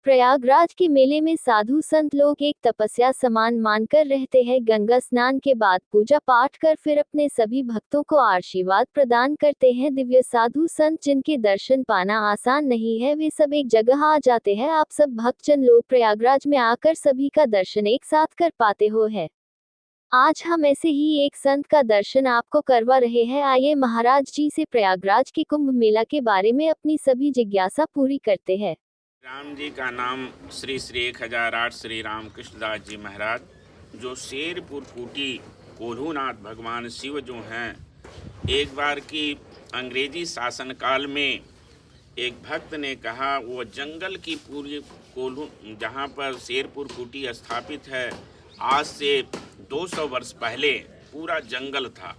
प्रयागराज के मेले में साधु संत लोग एक तपस्या समान मानकर रहते हैं। गंगा स्नान के बाद पूजा पाठ कर फिर अपने सभी भक्तों को आशीर्वाद प्रदान करते हैं। दिव्य साधु संत जिनके दर्शन पाना आसान नहीं है, वे सब एक जगह आ जाते हैं। आप सब भक्तजन लोग प्रयागराज में आकर सभी का दर्शन एक साथ कर पाते हो है। आज हम ऐसे ही एक संत का दर्शन आपको करवा रहे हैं। आइए महाराज जी से प्रयागराज के कुंभ मेला के बारे में अपनी सभी जिज्ञासा पूरी करते हैं। राम जी का नाम श्री श्री 1008 श्री राम कृष्णदास जी महाराज, जो शेरपुर कुटी कोल्हूनाथ भगवान शिव जो हैं, एक बार की अंग्रेजी शासनकाल में एक भक्त ने कहा, वो जंगल की पूरी कोल्हू जहाँ पर शेरपुर कुटी स्थापित है, आज से 200 वर्ष पहले पूरा जंगल था।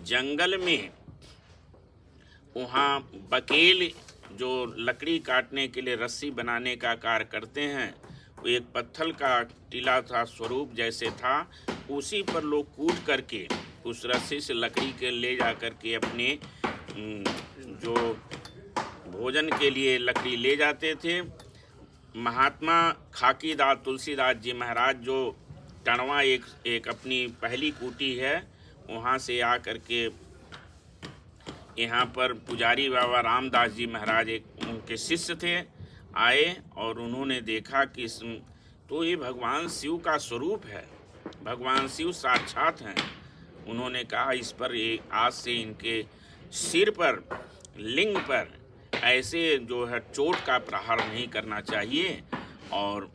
जंगल में वहाँ बकेल जो लकड़ी काटने के लिए रस्सी बनाने का कार्य करते हैं, वो एक पत्थर का टीला था, स्वरूप जैसे था, उसी पर लोग कूद करके उस रस्सी से लकड़ी के ले जा कर के अपने जो भोजन के लिए लकड़ी ले जाते थे। महात्मा खाकीदास तुलसीदास जी महाराज, जो टणवा एक अपनी पहली कुटी है, वहाँ से आ कर के यहाँ पर पुजारी बाबा रामदास जी महाराज एक उनके शिष्य थे, आए और उन्होंने देखा कि तो ये भगवान शिव का स्वरूप है, भगवान शिव साक्षात हैं। उन्होंने कहा, इस पर ये आज से इनके सिर पर लिंग पर ऐसे जो है चोट का प्रहार नहीं करना चाहिए। और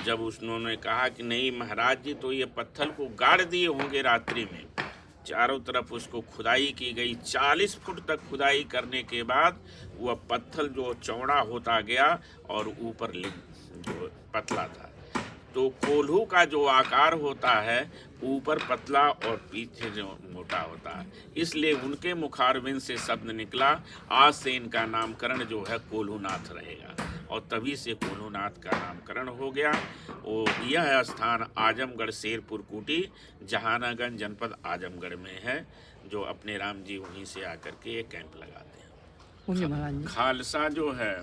जब उन्होंने कहा कि नहीं महाराज जी, तो ये पत्थर को गाड़ दिए होंगे रात्रि में, चारों तरफ उसको खुदाई की गई। 40 फुट तक खुदाई करने के बाद वह पत्थर जो चौड़ा होता गया और ऊपर जो पतला था। तो कोल्हू का जो आकार होता है, ऊपर पतला और पीछे जो मोटा होता है, इसलिए उनके मुखारबिंद से शब्द निकला, आज से इनका नामकरण जो है कोल्हूनाथ रहेगा। और तभी से कोल्हूनाथ का नामकरण हो गया। वो यह स्थान आजमगढ़ शेरपुर कुटी जहानागंज जनपद आजमगढ़ में है, जो अपने राम जी वहीं से आकर के एक कैंप लगाते हैं। खालसा जो है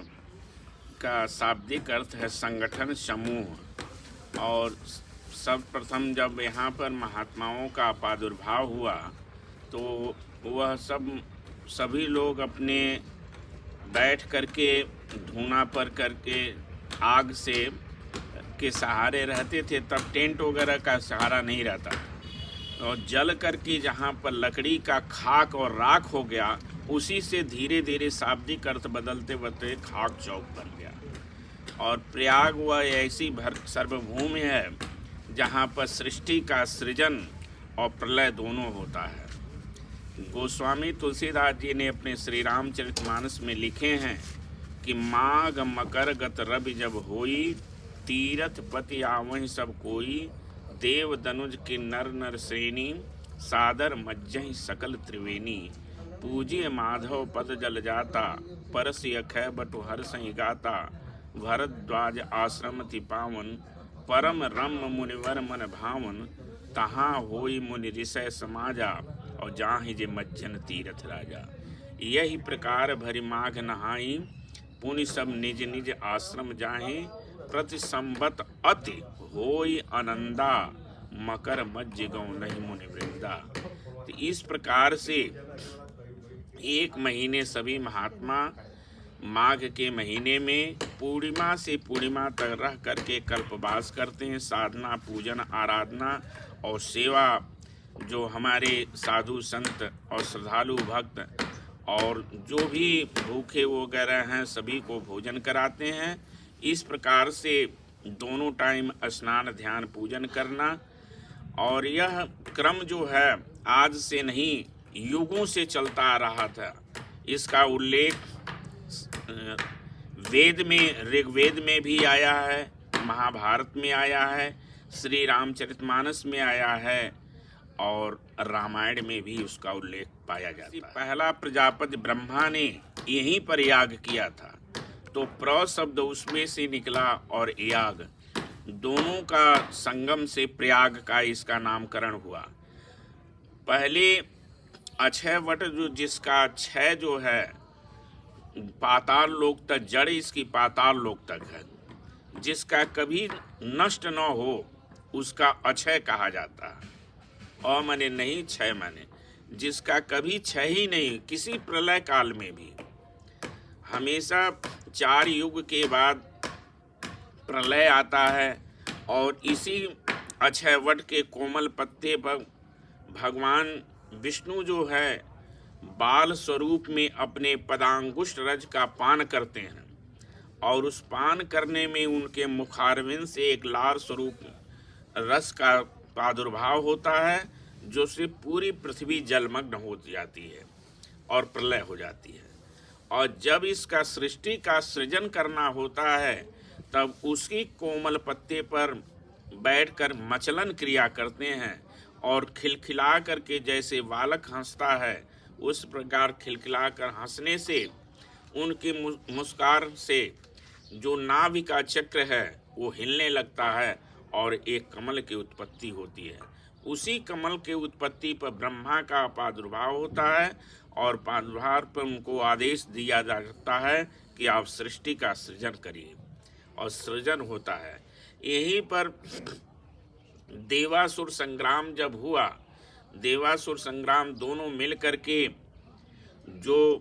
का शाब्दिक अर्थ है संगठन, समूह। और सर्वप्रथम जब यहाँ पर महात्माओं का प्रादुर्भाव हुआ, तो वह सभी लोग अपने बैठ करके धूना पर करके आग से के सहारे रहते थे। तब टेंट वगैरह का सहारा नहीं रहता, और जल करके जहाँ पर लकड़ी का खाक और राख हो गया, उसी से धीरे धीरे शाब्दिक अर्थ बदलते बदलते खाक चौक बन गया। और प्रयाग वह ऐसी सर्वभूमि है जहाँ पर सृष्टि का सृजन और प्रलय दोनों होता है। गोस्वामी तुलसीदास जी ने अपने श्री रामचरितमानस में लिखे हैं कि माघ मकर गत रवि जब होई, तीरथ पति आवहि सब कोई, देव दनुज की नर नर श्रेणी, सादर मज्जहि सकल त्रिवेणी, पूजिय माधव पद जल जाता, परस अखय बटु हर्षहि गाता, भरद्वाज आश्रम थी पावन, परम रम मुनिवर मन भावन, तहाँ होई मुनि ऋषय समाजा, और जाहि जे मज्जन तीरथ राजा। यही प्रकार भरी माघ नहाई, पुनि सब निज निज आश्रम जाहि, प्रति संबत अति होई आनंदा, मकर मज्ज गौ नहीं मुनि वृंदा। तो इस प्रकार से एक महीने सभी महात्मा माघ के महीने में पूर्णिमा से पूर्णिमा तक रह करके कल्पवास करते हैं। साधना, पूजन, आराधना और सेवा, जो हमारे साधु संत और श्रद्धालु भक्त और जो भी भूखे वगैरह हैं, सभी को भोजन कराते हैं। इस प्रकार से दोनों टाइम स्नान, ध्यान, पूजन करना। और यह क्रम जो है आज से नहीं, युगों से चलता आ रहा था। इसका उल्लेख वेद में, ऋग्वेद में भी आया है, महाभारत में आया है, श्री रामचरितमानस में आया है, और रामायण में भी उसका उल्लेख पाया जाता है। पहला प्रजापति ब्रह्मा ने यहीं पर याग किया था, तो प्र शब्द उसमें से निकला, और याग दोनों का संगम से प्रयाग का इसका नामकरण हुआ। पहले अक्षय वट, जो जिसका क्षय जो है पाताल लोक तक, जड़ इसकी पाताल लोक तक है, जिसका कभी नष्ट न हो उसका अक्षय कहा जाता है। माने नहीं, क्षय माने जिसका कभी क्षय ही नहीं, किसी प्रलय काल में भी। हमेशा 4 युग के बाद प्रलय आता है और इसी अक्षय वट के कोमल पत्ते पर भगवान विष्णु जो है बाल स्वरूप में अपने पदांगुष्ठ रज का पान करते हैं और उस पान करने में उनके मुखारविंद से एक लाल स्वरूप रस का प्रादुर्भाव होता है, जो से पूरी पृथ्वी जलमग्न हो जाती है और प्रलय हो जाती है। और जब इसका सृष्टि का सृजन करना होता है तब उसकी कोमल पत्ते पर बैठकर मचलन क्रिया करते हैं और खिलखिला करके जैसे बालक हंसता है उस प्रकार खिलखिला कर हंसने से उनकी मुस्कान से जो नाभि का चक्र है वो हिलने लगता है और एक कमल की उत्पत्ति होती है। उसी कमल के उत्पत्ति पर ब्रह्मा का प्रादुर्भाव होता है और प्रादुर्भाव पर उनको आदेश दिया जाता है कि आप सृष्टि का सृजन करिए और सृजन होता है। यहीं पर देवासुर संग्राम जब हुआ, देवासुर संग्राम दोनों मिल करके जो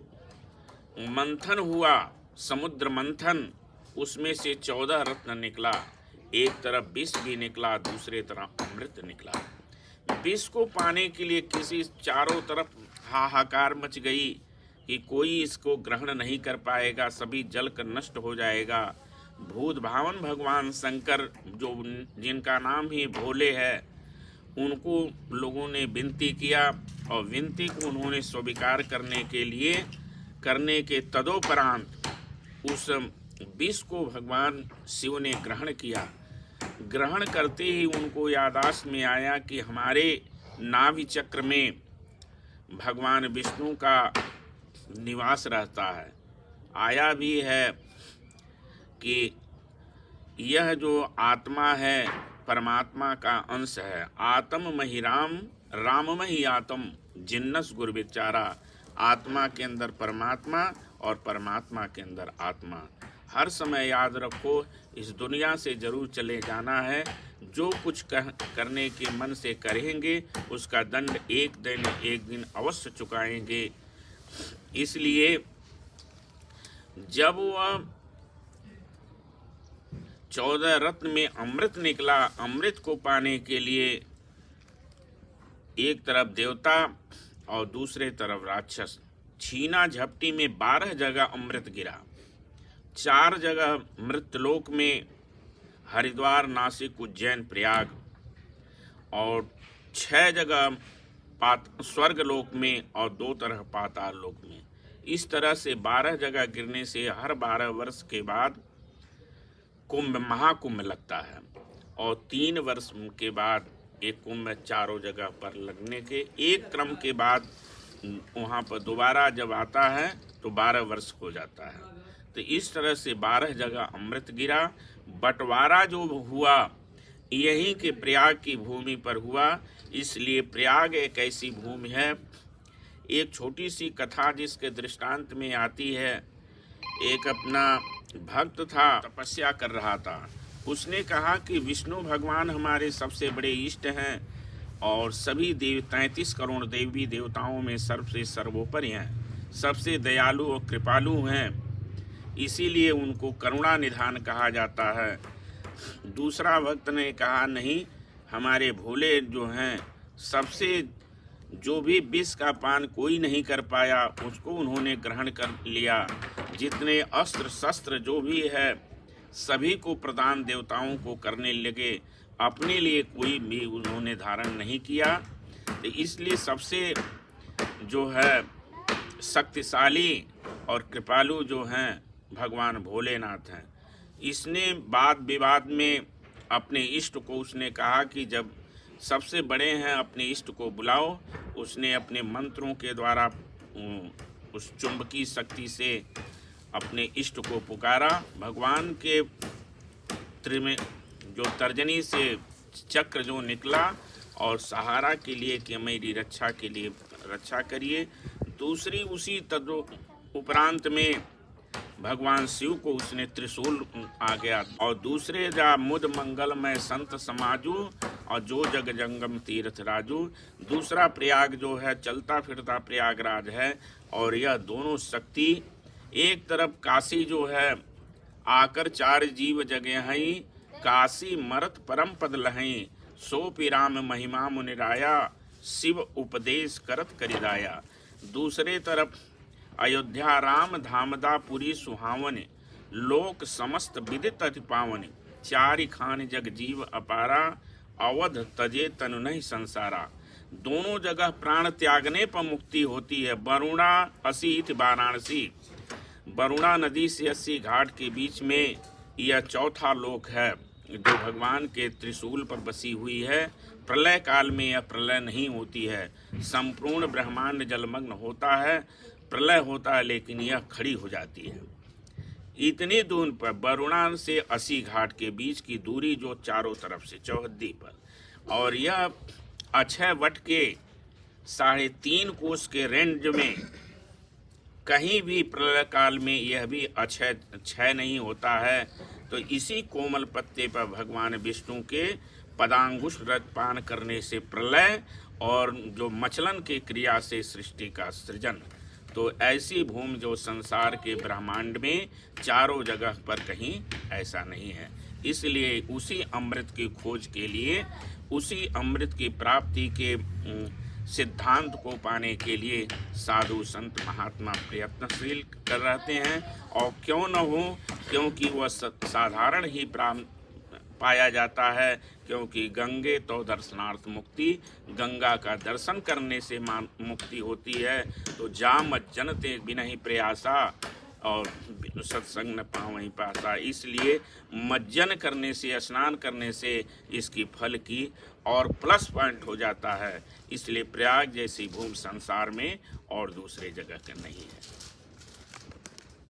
मंथन हुआ, समुद्र मंथन, उसमें से 14 रत्न निकला। एक तरफ विष भी निकला, दूसरे तरफ अमृत निकला। विष को पाने के लिए किसी चारों तरफ हाहाकार मच गई कि कोई इसको ग्रहण नहीं कर पाएगा, सभी जल कर नष्ट हो जाएगा। भूत भावन भगवान शंकर जो जिनका नाम ही भोले है, उनको लोगों ने विनती किया और विनती को उन्होंने स्वीकार करने के तदोपरांत उस विष को भगवान शिव ने ग्रहण किया। ग्रहण करते ही उनको यादाश्त में आया कि हमारे नाभि चक्र में भगवान विष्णु का निवास रहता है। आया भी है कि यह जो आत्मा है परमात्मा का अंश है। आत्म महि राम, राम महि आत्म, जिन्नस गुर विचारा। आत्मा के अंदर परमात्मा और परमात्मा के अंदर आत्मा। हर समय याद रखो, इस दुनिया से जरूर चले जाना है। जो कुछ करने के मन से करेंगे उसका दंड एक दिन अवश्य चुकाएंगे। इसलिए जब वह 14 रत्न में अमृत निकला, अमृत को पाने के लिए एक तरफ देवता और दूसरे तरफ राक्षस, छीना झपटी में 12 जगह अमृत गिरा। 4 जगह मृतलोक में हरिद्वार, नासिक, उज्जैन, प्रयाग, और 6 जगह स्वर्गलोक में और 2 तरह पाताल लोक में। इस तरह से 12 जगह गिरने से हर 12 वर्ष के बाद कुंभ, महाकुंभ लगता है और 3 वर्ष के बाद एक कुंभ चारों जगह पर लगने के एक क्रम के बाद वहाँ पर दोबारा जब आता है तो 12 वर्ष हो जाता है। तो इस तरह से 12 जगह अमृत गिरा। बंटवारा जो हुआ यहीं के प्रयाग की भूमि पर हुआ। इसलिए प्रयाग एक ऐसी भूमि है। एक छोटी सी कथा जिसके दृष्टांत में आती है, एक अपना भक्त था, तपस्या कर रहा था। उसने कहा कि विष्णु भगवान हमारे सबसे बड़े इष्ट हैं और सभी 33 करोड़ देवी देवताओं में सबसे सर्वोपरि हैं, सबसे दयालु और कृपालु हैं, इसीलिए उनको करुणा निधान कहा जाता है। दूसरा भक्त ने कहा नहीं, हमारे भोले जो हैं सबसे, जो भी विष का पान कोई नहीं कर पाया उसको उन्होंने ग्रहण कर लिया। जितने अस्त्र शस्त्र जो भी है सभी को प्रदान देवताओं को करने लगे, अपने लिए कोई भी उन्होंने धारण नहीं किया। तो इसलिए सबसे जो है शक्तिशाली और कृपालु जो हैं भगवान भोलेनाथ हैं। इसने वाद विवाद में अपने इष्ट को उसने कहा कि जब सबसे बड़े हैं अपने इष्ट को बुलाओ। उसने अपने मंत्रों के द्वारा उस चुंबकीय शक्ति से अपने इष्ट को पुकारा। भगवान के त्रिमे जो तर्जनी से चक्र जो निकला और सहारा के लिए कि मेरी रक्षा के लिए रक्षा करिए। दूसरी उसी उपरांत में भगवान शिव को उसने त्रिशूल आ गया। और दूसरे जा मुद मंगल में संत समाजू और जो जग जंगम तीर्थ राजू। दूसरा प्रयाग जो है चलता फिरता प्रयागराज है। और यह दोनों शक्ति एक तरफ काशी जो है आकर चार जीव जगे हई, काशी मरत परम पद लहई, सो पिराम महिमा मुनिराया, शिव उपदेश करत करिदाया। दूसरे तरफ अयोध्या राम धामदापुरी सुहावन, लोक समस्त विदित अति पावन, चारि खान जग जीव अपारा, अवध तजे तनु नहीं संसारा। दोनों जगह प्राण त्यागने पर मुक्ति होती है। वरुणा असीत वाराणसी, वरुणा नदी से 80 घाट के बीच में यह चौथा लोक है जो भगवान के त्रिशूल पर बसी हुई है। प्रलय काल में यह प्रलय नहीं होती है, संपूर्ण ब्रह्मांड जलमग्न होता है, प्रलय होता है, लेकिन यह खड़ी हो जाती है। इतनी दूर पर वरुणा से 80 घाट के बीच की दूरी जो चारों तरफ से चौहद्दी पर, और यह अक्षय वट के 3.5 कोस के रेंज में कहीं भी प्रलय काल में यह भी क्षय नहीं होता है। तो इसी कोमल पत्ते पर भगवान विष्णु के पदांगुश रजपान करने से प्रलय और जो मचलन की क्रिया से सृष्टि का सृजन। तो ऐसी भूमि जो संसार के ब्रह्मांड में चारों जगह पर कहीं ऐसा नहीं है। इसलिए उसी अमृत की खोज के लिए, उसी अमृत की प्राप्ति के सिद्धांत को पाने के लिए साधु संत महात्मा प्रयत्नशील कर रहते हैं। और क्यों न हो, क्योंकि वह साधारण ही पाया जाता है। क्योंकि गंगे तो दर्शनार्थ मुक्ति, गंगा का दर्शन करने से मुक्ति होती है। तो जा मज्जनते बिनहि प्रयासा, और सत्संग न पावहीं पासा। इसलिए मज्जन करने से, स्नान करने से इसकी फल की और प्लस पॉइंट हो जाता है। इसलिए प्रयाग जैसी भूमि संसार में और दूसरे जगह के नहीं है।